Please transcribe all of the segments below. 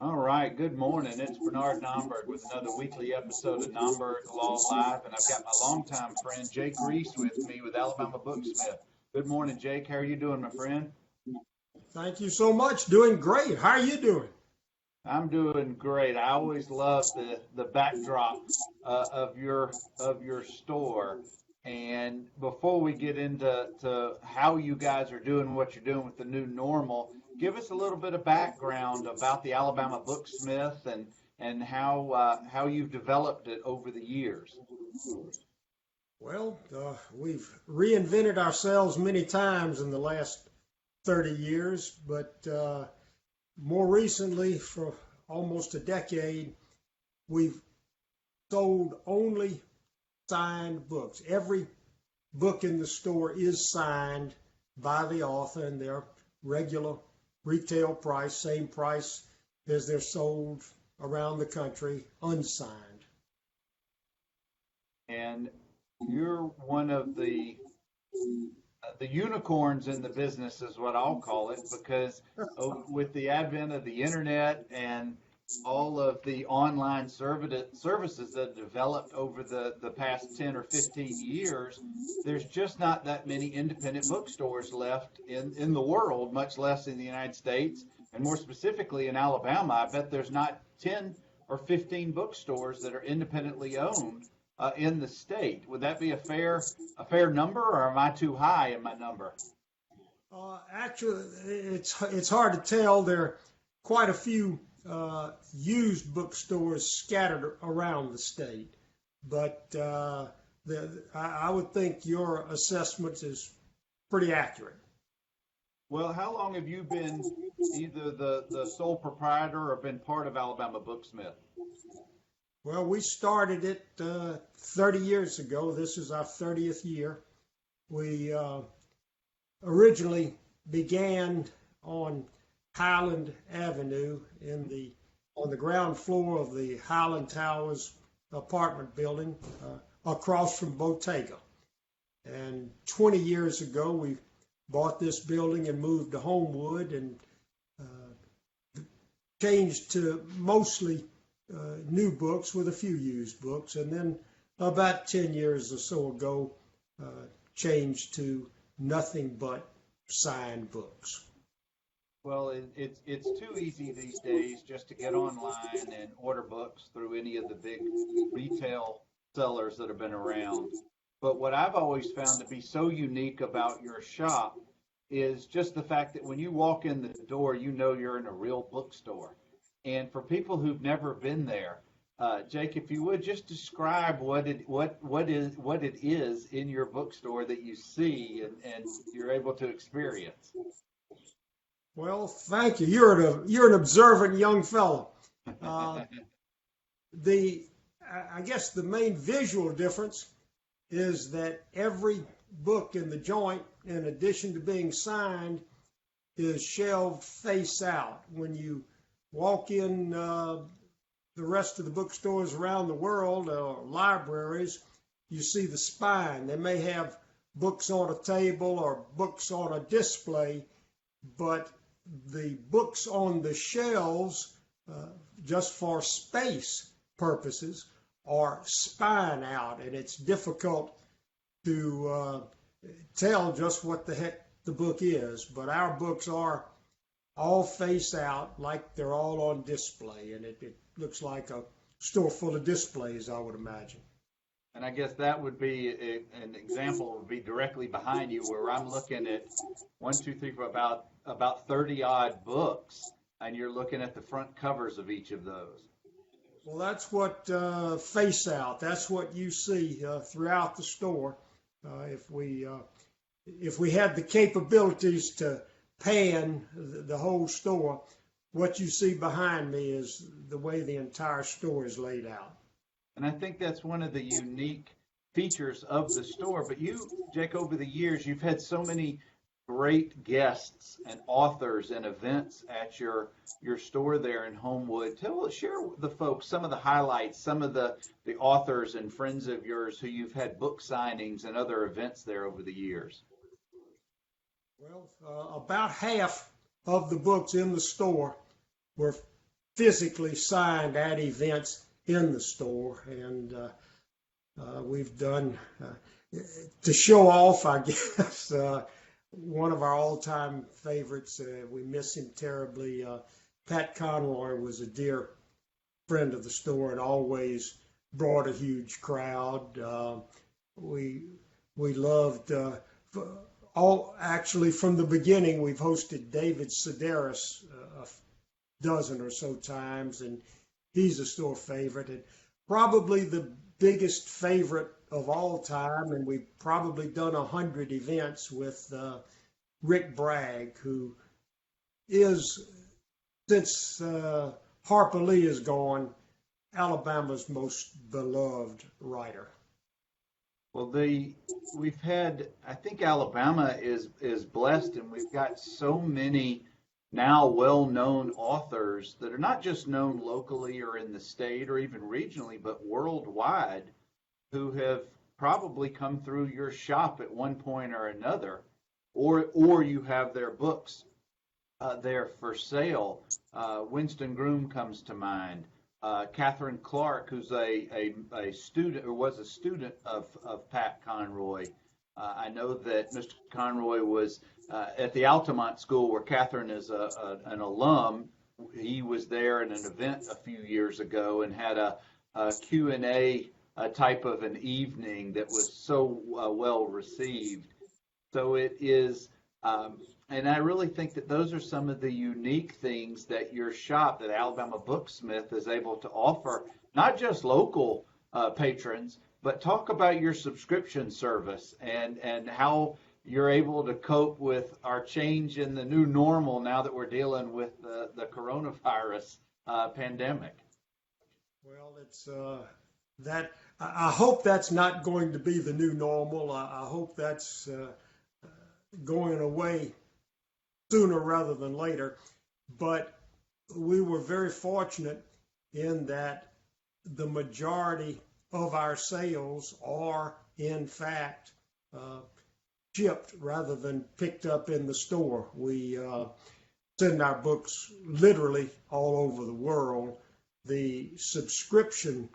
All right, good morning. It's Bernard Nomberg with another weekly episode of Nomberg Law Live, and I've got my longtime friend Jake Reiss with me with Alabama Booksmith. Good morning, Jake. How are you doing, my friend? Thank you so much. Doing great. How are you doing? I'm doing great. I always love the backdrop of your store. And before we get into how you guys are doing what you're doing with the new normal, give us a little bit of background about the Alabama Booksmith and how you've developed it over the years. Well, we've reinvented ourselves many times in the last 30 years, but more recently, for almost a decade, we've sold only signed books. Every book in the store is signed by the author, and they're regular retail price, same price as they're sold around the country, unsigned. And you're one of the unicorns in the business is what I'll call it, because with the advent of the internet and all of the online services that developed over the past 10 or 15 years, there's just not that many independent bookstores left in the world, much less in the United States, and more specifically in Alabama. I bet there's not 10 or 15 bookstores that are independently owned in the state. Would that be a fair number, or am I too high in my number? Actually, it's hard to tell. There are quite a few used bookstores scattered around the state, but I would think your assessment is pretty accurate. Well, how long have you been either the sole proprietor or been part of Alabama Booksmith? Well, we started it 30 years ago. This is our 30th year. We originally began on Highland Avenue on the ground floor of the Highland Towers apartment building across from Bottega. And 20 years ago, we bought this building and moved to Homewood and changed to mostly new books with a few used books. And then about 10 years or so ago, changed to nothing but signed books. Well, it's too easy these days just to get online and order books through any of the big retail sellers that have been around. But what I've always found to be so unique about your shop is just the fact that when you walk in the door, you know you're in a real bookstore. And for people who've never been there, Jake, if you would just describe what it is in your bookstore that you see and you're able to experience. Well, thank you. You're an observant young fellow. I guess the main visual difference is that every book in the joint, in addition to being signed, is shelved face out. When you walk in the rest of the bookstores around the world or libraries, you see the spine. They may have books on a table or books on a display, but the books on the shelves, just for space purposes, are spine out, and it's difficult to tell just what the heck the book is. But our books are all face out, like they're all on display, and it looks like a store full of displays, I would imagine. And I guess that would be an example would be directly behind you, where I'm looking at 1, 2, 3, 4, about 30 odd books, and you're looking at the front covers of each of those. Well, that's what face out. That's what you see throughout the store. If we had the capabilities to pan the whole store, what you see behind me is the way the entire store is laid out. And I think that's one of the unique features of the store. But you, Jake, over the years, you've had so many great guests and authors and events at your store there in Homewood. Share with the folks some of the highlights, some of the authors and friends of yours who you've had book signings and other events there over the years. Well, about half of the books in the store were physically signed at events in the store. And we've done, to show off, I guess, one of our all-time favorites. We miss him terribly. Pat Conroy was a dear friend of the store and always brought a huge crowd. We loved actually from the beginning. We've hosted David Sedaris a dozen or so times, and he's a store favorite and probably the biggest favorite of all time. And we've probably done 100 events with Rick Bragg, who is, since Harper Lee is gone, Alabama's most beloved writer. Well, we've had, I think Alabama is blessed, and we've got so many now well-known authors that are not just known locally or in the state or even regionally, but worldwide, who have probably come through your shop at one point or another, or you have their books there for sale. Winston Groom comes to mind. Catherine Clark, who's a student, or was a student of Pat Conroy. I know that Mr. Conroy was at the Altamont School, where Catherine is an alum. He was there in an event a few years ago and had a Q&A type of an evening that was so well received. So it is, and I really think that those are some of the unique things that your shop, that Alabama Booksmith, is able to offer, not just local patrons, but talk about your subscription service and how you're able to cope with our change in the new normal now that we're dealing with the coronavirus pandemic. Well, it's that I hope that's not going to be the new normal. I hope that's going away sooner rather than later. But we were very fortunate in that the majority of our sales are, in fact, shipped rather than picked up in the store. We send our books literally all over the world. The subscription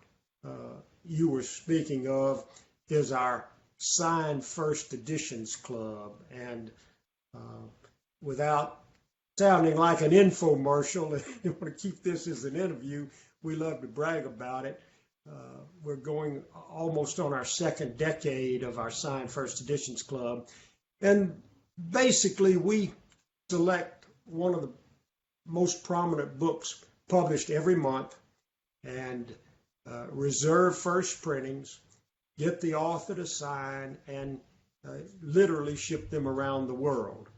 you were speaking of is our Signed First Editions Club. And without sounding like an infomercial, if you want to keep this as an interview, we love to brag about it. We're going almost on our second decade of our Signed First Editions Club. And basically, we select one of the most prominent books published every month and reserve first printings, get the author to sign, and literally ship them around the world.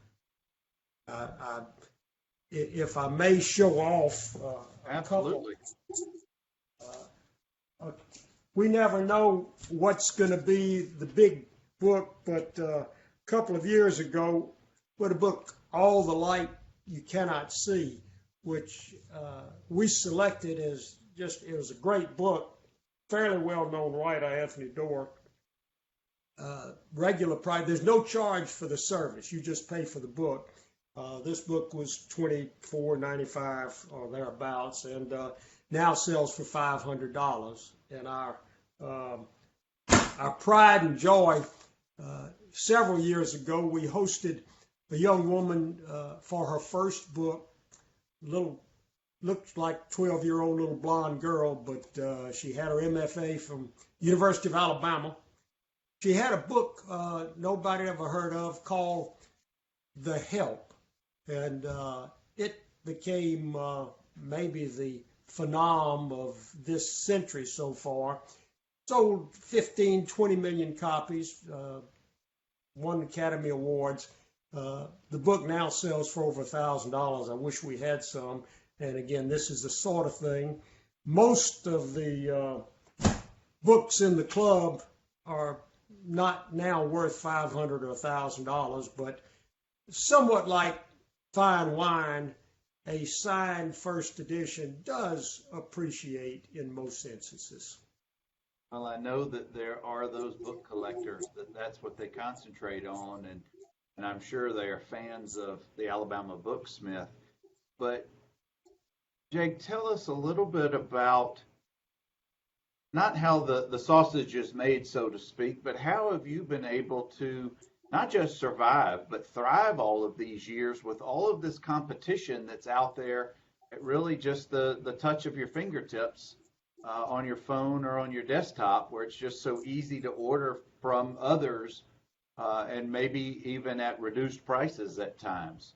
If I may show off a couple. We never know what's going to be the big book, but a couple of years ago, we had a book, All the Light You Cannot See, which we selected as just, it was a great book, fairly well-known writer, Anthony Doerr. Regular price, there's no charge for the service, you just pay for the book. This book was $24.95 or thereabouts, and now sells for $500. And our pride and joy, several years ago, we hosted a young woman for her first book, looked like 12-year-old little blonde girl, but she had her MFA from University of Alabama. She had a book nobody ever heard of called The Help, and it became maybe the phenom of this century so far. Sold 15, 20 million copies, won Academy Awards. The book now sells for over $1,000. I wish we had some. And again, this is the sort of thing. Most of the books in the club are not now worth $500 or $1,000, but somewhat like fine wine, a signed first edition does appreciate in most instances. Well, I know that there are those book collectors that's what they concentrate on, and I'm sure they are fans of the Alabama Booksmith. But Jake, tell us a little bit about not how the sausage is made, so to speak, but how have you been able to not just survive, but thrive all of these years with all of this competition that's out there at really just the touch of your fingertips on your phone or on your desktop, where it's just so easy to order from others and maybe even at reduced prices at times?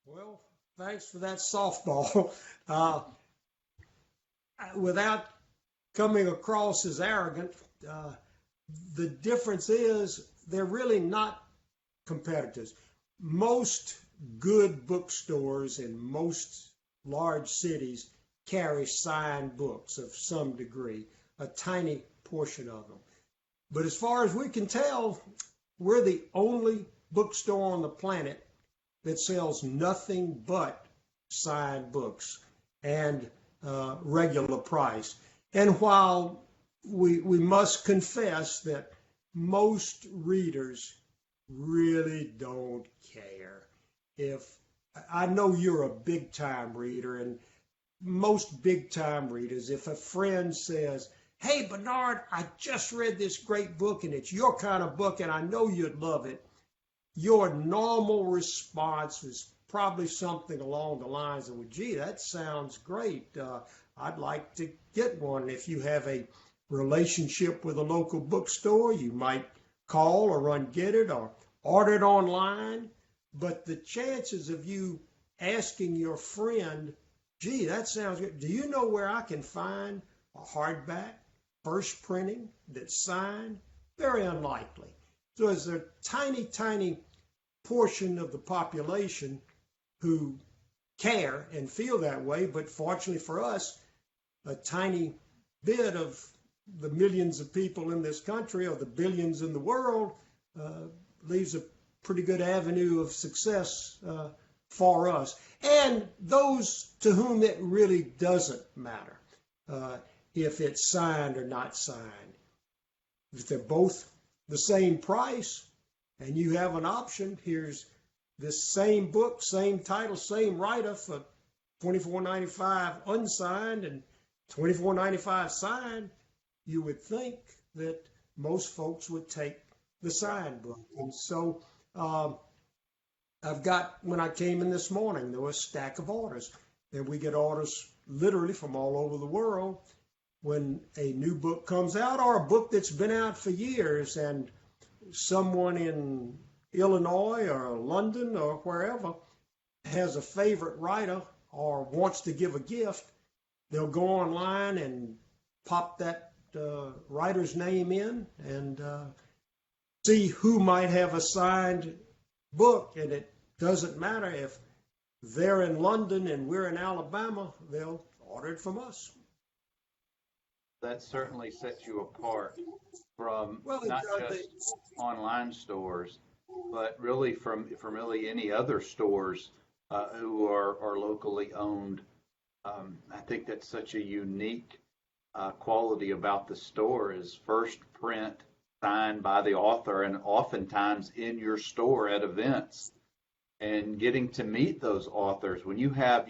Well, thanks for that softball. Uh, without coming across as arrogant, the difference is they're really not competitors. Most good bookstores in most large cities carry signed books of some degree, a tiny portion of them. But as far as we can tell, we're the only bookstore on the planet that sells nothing but signed books and regular price. And while we must confess that most readers really don't care. If I know you're a big time reader, and most big time readers, if a friend says, "Hey Bernard, I just read this great book and it's your kind of book and I know you'd love it," your normal response is probably something along the lines of, "Well, gee, that sounds great. I'd like to get one." If you have a relationship with a local bookstore, you might call or run get it or order it online. But the chances of you asking your friend, "Gee, that sounds good. Do you know where I can find a hardback, first printing that's signed?" Very unlikely. So it's a tiny, tiny portion of the population who care and feel that way. But fortunately for us, a tiny bit of the millions of people in this country or the billions in the world leaves a pretty good avenue of success for us. And those to whom it really doesn't matter if it's signed or not signed. If they're both the same price and you have an option, here's this same book, same title, same writer for $24.95 unsigned and $24.95 signed, you would think that most folks would take the signed book. And so I've got, when I came in this morning, there was a stack of orders, and we get orders literally from all over the world when a new book comes out or a book that's been out for years, and someone in Illinois or London or wherever has a favorite writer or wants to give a gift. They'll go online and pop that writer's name in and see who might have a signed book. And it doesn't matter if they're in London and we're in Alabama, they'll order it from us. That certainly sets you apart from Well, not just online stores, but really from really any other stores who are locally owned. I think that's such a unique quality about the store is first print signed by the author and oftentimes in your store at events, and getting to meet those authors when you've had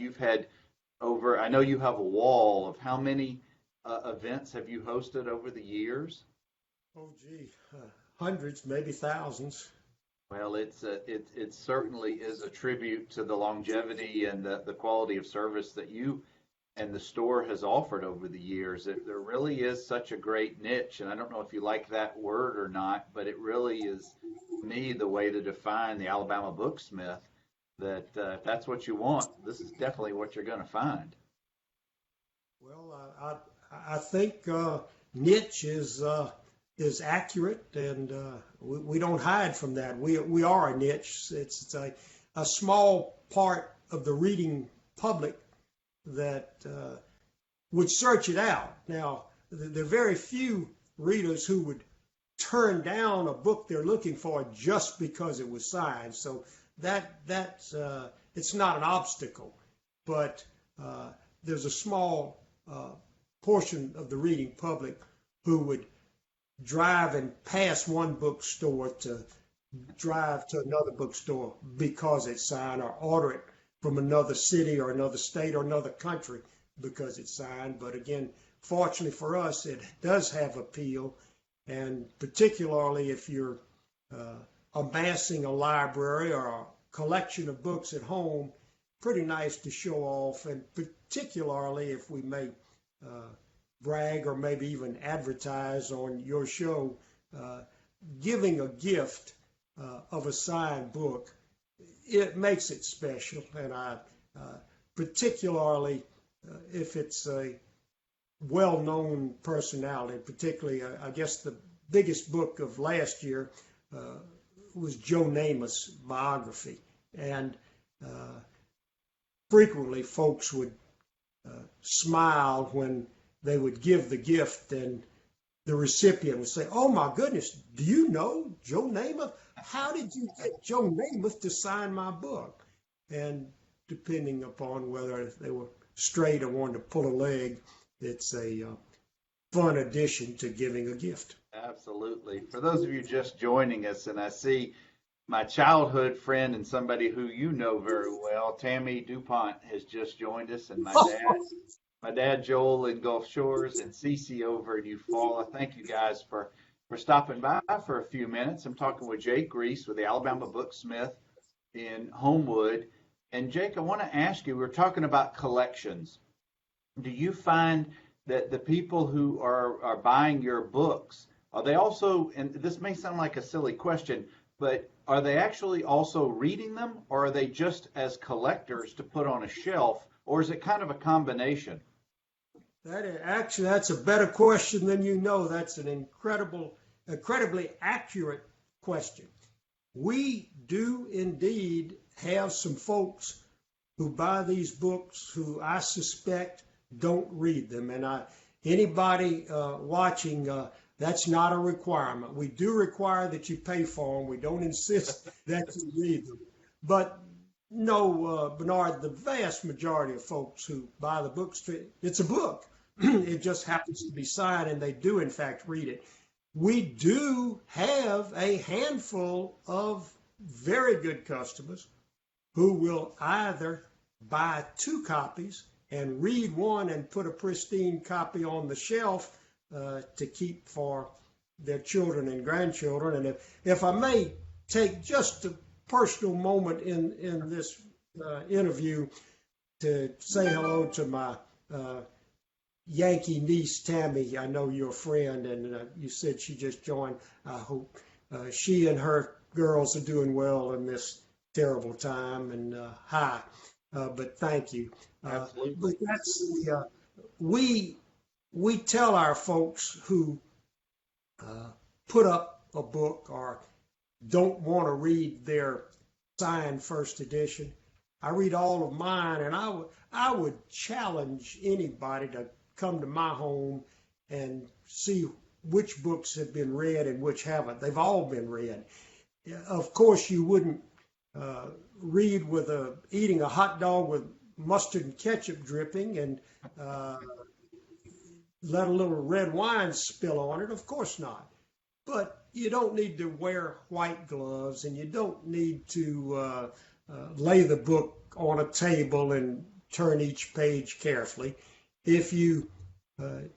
over, I know you have a wall of how many events have you hosted over the years? Oh, gee, hundreds, maybe thousands. Well, it certainly is a tribute to the longevity and the quality of service that you and the store has offered over the years. There really is such a great niche, and I don't know if you like that word or not, but it really is, to me, the way to define the Alabama Booksmith, that if that's what you want, this is definitely what you're going to find. Well, I think niche is accurate, and we don't hide from that. We are a niche. It's a small part of the reading public that would search it out. Now, there are very few readers who would turn down a book they're looking for just because it was signed. So that's it's not an obstacle, but there's a small portion of the reading public who would drive and pass one bookstore to drive to another bookstore because it's signed, or order it from another city or another state or another country because it's signed. But again, fortunately for us, it does have appeal, and particularly if you're amassing a library or a collection of books at home, pretty nice to show off, and particularly if we may brag or maybe even advertise on your show, giving a gift of a signed book, it makes it special. And I particularly if it's a well-known personality, particularly I guess the biggest book of last year was Joe Namath's biography, and frequently folks would smile when they would give the gift, and the recipient would say, "Oh my goodness, do you know Joe Namath? How did you get Joe Namath to sign my book?" And depending upon whether they were straight or wanted to pull a leg, it's a fun addition to giving a gift. Absolutely. For those of you just joining us, and I see my childhood friend and somebody who you know very well, Tammy DuPont, has just joined us, and my dad Joel in Gulf Shores, and Cece over in Eufaula. Thank you guys for stopping by for a few minutes. I'm talking with Jake Reiss with the Alabama Booksmith in Homewood. And Jake, I want to ask you, we're talking about collections. Do you find that the people who are buying your books, are they also, and this may sound like a silly question, but are they actually also reading them, or are they just as collectors to put on a shelf, or is it kind of a combination? That's a better question than you know. That's an incredibly accurate question. We do indeed have some folks who buy these books who I suspect don't read them. And anybody watching, that's not a requirement. We do require that you pay for them. We don't insist that you read them. But no, Bernard, the vast majority of folks who buy the books, it's a book. It just happens to be signed, and they do, in fact, read it. We do have a handful of very good customers who will either buy 2 copies and read one and put a pristine copy on the shelf to keep for their children and grandchildren. And if I may take just a personal moment in this interview to say hello to my Yankee niece, Tammy. I know you're a friend, and you said she just joined. I hope she and her girls are doing well in this terrible time, and hi, but thank you. But that's we tell our folks who put up a book or don't want to read their signed first edition. I read all of mine, and I would challenge anybody to come to my home and see which books have been read and which haven't. They've all been read. Of course, you wouldn't read with eating a hot dog with mustard and ketchup dripping and let a little red wine spill on it. Of course not. But you don't need to wear white gloves, and you don't need to lay the book on a table and turn each page carefully. If you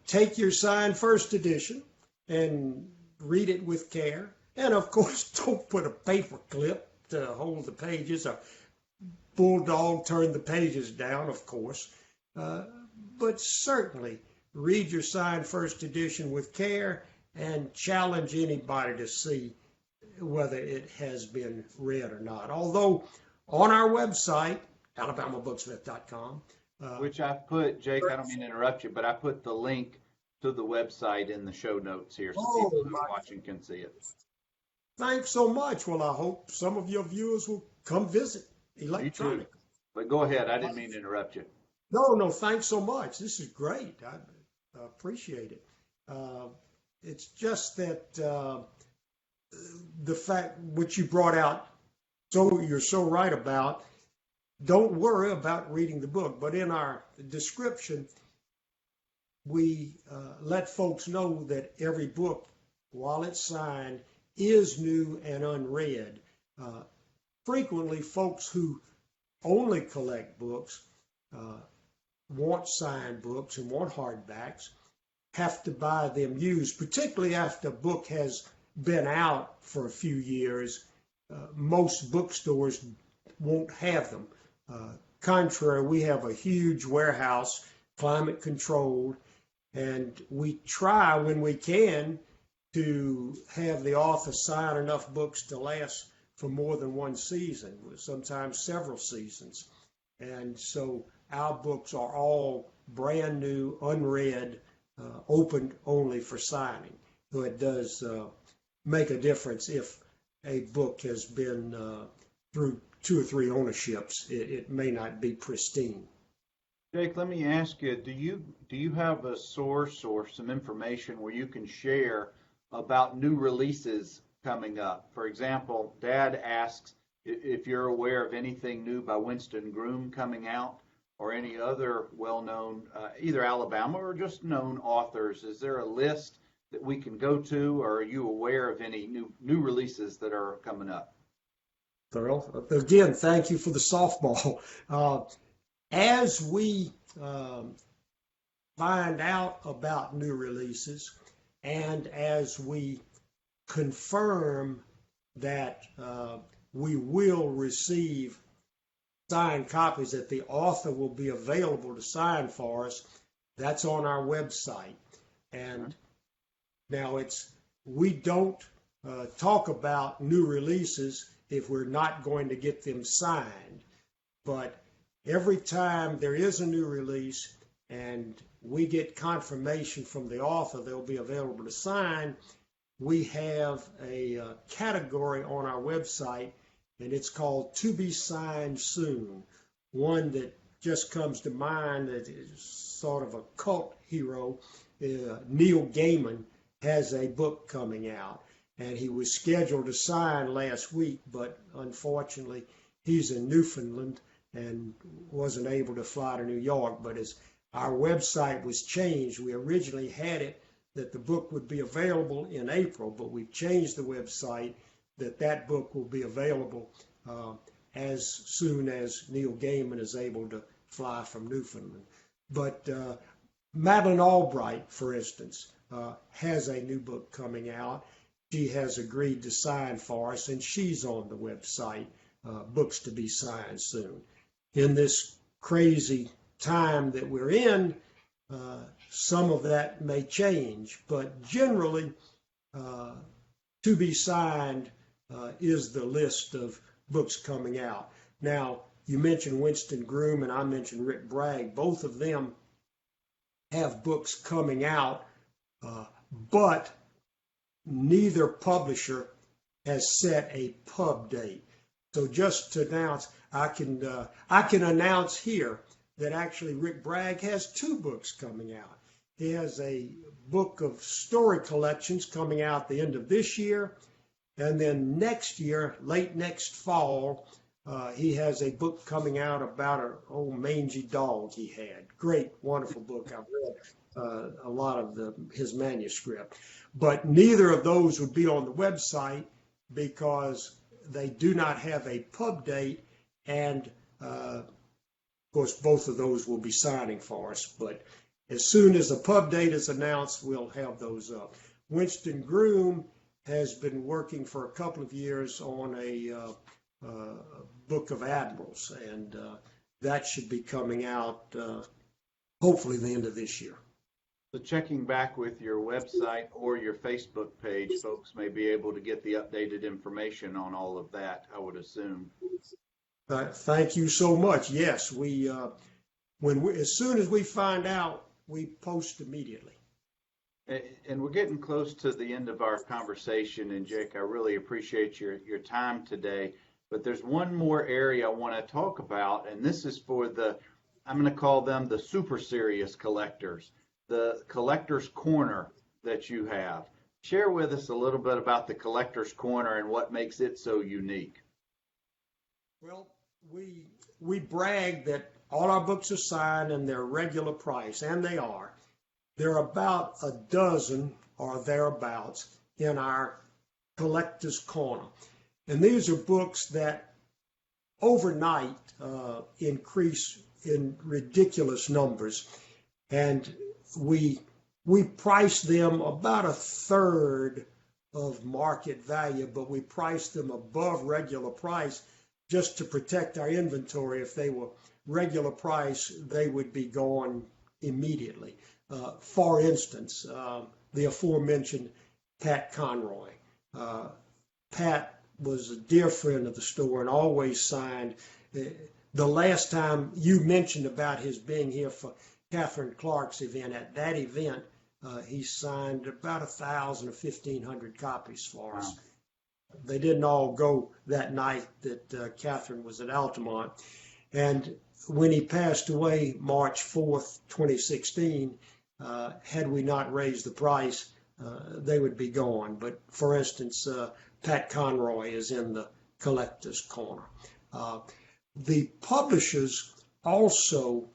take your signed first edition and read it with care, and of course don't put a paper clip to hold the pages, or bulldog turn the pages down, of course, but certainly read your signed first edition with care and challenge anybody to see whether it has been read or not. Although on our website, alabamabooksmith.com, which I put, Jake, I don't mean to interrupt you, but I put the link to the website in the show notes here so people who are watching can see it. Thanks so much. Well, I hope some of your viewers will come visit electronically. But go ahead. I didn't mean to interrupt you. No, thanks so much. This is great. I appreciate it. It's just that the fact which you brought out, so you're so right about, don't worry about reading the book. But in our description, we let folks know that every book, while it's signed, is new and unread. Frequently, folks who only collect books, want signed books and want hardbacks, have to buy them used, particularly after a book has been out for a few years. Most bookstores won't have them. Contrary, we have a huge warehouse, climate controlled, and we try when we can to have the author sign enough books to last for more than one season, sometimes several seasons. And so our books are all brand new, unread, opened only for signing. So it does make a difference if a book has been through 2 or 3 ownerships. It may not be pristine. Jake, let me ask you, do you have a source or some information where you can share about new releases coming up? For example, Dad asks if you're aware of anything new by Winston Groom coming out, or any other well-known, either Alabama or just known authors. Is there a list that we can go to, or are you aware of any new releases that are coming up? Well, again, thank you for the softball. As we find out about new releases, and as we confirm that we will receive signed copies, that the author will be available to sign for us, that's on our website. And now we don't talk about new releases if we're not going to get them signed. But every time there is a new release and we get confirmation from the author they'll be available to sign, we have a category on our website, and it's called To Be Signed Soon. One that just comes to mind that is sort of a cult hero, Neil Gaiman, has a book coming out, and he was scheduled to sign last week, but unfortunately he's in Newfoundland and wasn't able to fly to New York. But as our website was changed, we originally had it that the book would be available in April, but we've changed the website that book will be available as soon as Neil Gaiman is able to fly from Newfoundland. But Madeline Albright, for instance, has a new book coming out. She has agreed to sign for us, and she's on the website, Books to Be Signed Soon. In this crazy time that we're in, some of that may change, but generally, To Be Signed is the list of books coming out. Now, you mentioned Winston Groom and I mentioned Rick Bragg. Both of them have books coming out, but neither publisher has set a pub date. So just to announce, I can announce here that actually Rick Bragg has 2 books coming out. He has a book of story collections coming out the end of this year, and then next year, late next fall, he has a book coming out about an old mangy dog he had. Great, wonderful book. I've read a lot of his manuscript. But neither of those would be on the website because they do not have a pub date, and of course both of those will be signing for us. But as soon as a pub date is announced, we'll have those up. Winston Groom has been working for a couple of years on a book of admirals, and that should be coming out hopefully the end of this year. So checking back with your website or your Facebook page, folks may be able to get the updated information on all of that, I would assume. Thank you so much. Yes, as soon as we find out, we post immediately. And we're getting close to the end of our conversation, and Jake, I really appreciate your time today. But there's one more area I want to talk about, and this is for I'm going to call them the super serious collectors, the Collector's Corner that you have. Share with us a little bit about the Collector's Corner and what makes it so unique. Well, we brag that all our books are signed and they're regular price, and they are. There are about a dozen or thereabouts in our Collector's Corner. And these are books that overnight increase in ridiculous numbers, and we price them about a third of market value, but we price them above regular price just to protect our inventory. If they were regular price, they would be gone immediately. For instance, the aforementioned Pat Conroy. Pat was a dear friend of the store and always signed. The last time you mentioned about his being here for Catherine Clark's event, at that event, he signed about 1,000 or 1,500 copies for us. Wow. They didn't all go that night that Catherine was at Altamont. And when he passed away March 4th, 2016, had we not raised the price, they would be gone. But for instance, Pat Conroy is in the collector's corner. The publishers also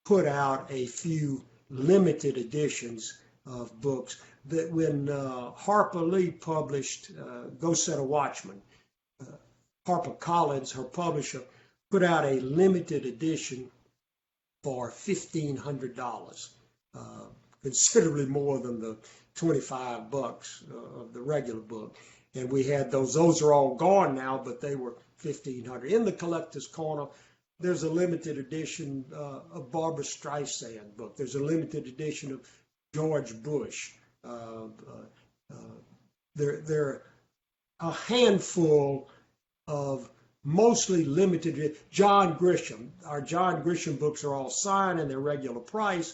put out a few limited editions of books. That when Harper Lee published Go Set a Watchman, HarperCollins, her publisher, put out a limited edition for $1,500, considerably more than the $25 of the regular book. And we had those. Those are all gone now, but they were $1,500. In the collector's corner, there's a limited edition of Barbara Streisand book. There's a limited edition of George Bush. There are a handful of mostly limited. John Grisham. Our John Grisham books are all signed and they're regular price,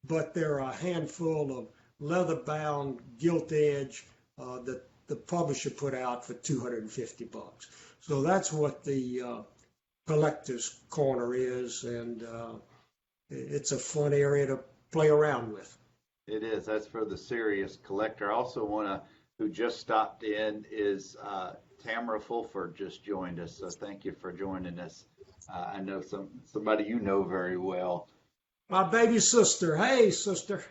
but there are a handful of leather-bound, gilt-edge that the publisher put out for $250. So that's what the collector's corner is, and it's a fun area to play around with. It is. That's for the serious collector. I also who just stopped in is Tamara Fulford just joined us, so thank you for joining us. I know somebody you know very well. My baby sister. Hey, sister.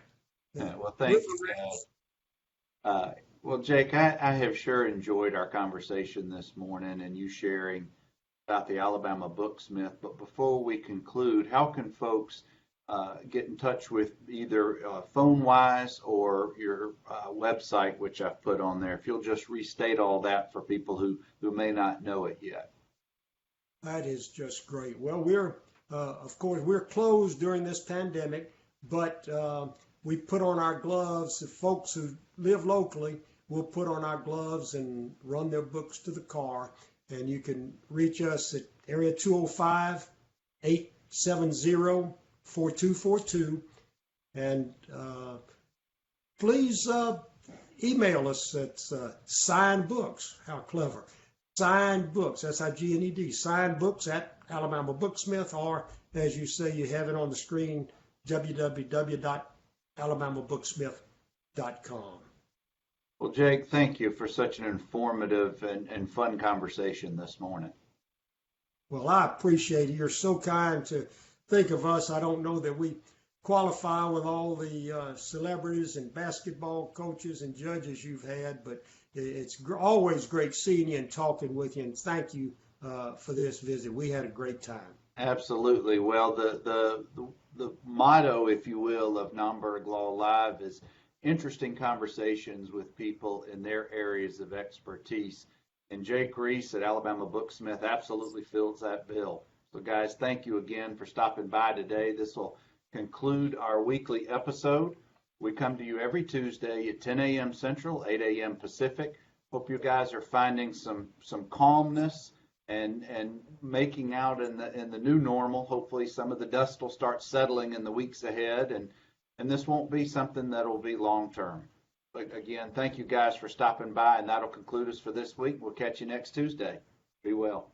Well, thank you, Dad. Well, Jake, I have sure enjoyed our conversation this morning and you sharing about the Alabama Booksmith. But before we conclude, how can folks get in touch with either phone-wise or your website, which I've put on there? If you'll just restate all that for people who may not know it yet. That is just great. Well, of course, we're closed during this pandemic, but we put on our gloves. If folks who live locally will put on our gloves and run their books to the car. And you can reach us at area 205-870-4242. And please email us at signed books. How clever. Signed books, SIGNED, signed books at Alabama Booksmith, or as you say, you have it on the screen, www.alabamabooksmith.com. Well, Jake, thank you for such an informative and fun conversation this morning. Well, I appreciate it. You're so kind to think of us. I don't know that we qualify with all the celebrities and basketball coaches and judges you've had, but it's always great seeing you and talking with you, and thank you for this visit. We had a great time. Absolutely. Well, the motto, if you will, of NOMBERG Law Live is interesting conversations with people in their areas of expertise. And Jake Reiss at Alabama Booksmith absolutely fills that bill. So guys, thank you again for stopping by today. This will conclude our weekly episode. We come to you every Tuesday at 10 a.m. Central, 8 a.m. Pacific. Hope you guys are finding some calmness and making out in the new normal. Hopefully some of the dust will start settling in the weeks ahead, and this won't be something that'll be long term. But again, thank you guys for stopping by, and that'll conclude us for this week. We'll catch you next Tuesday. Be well.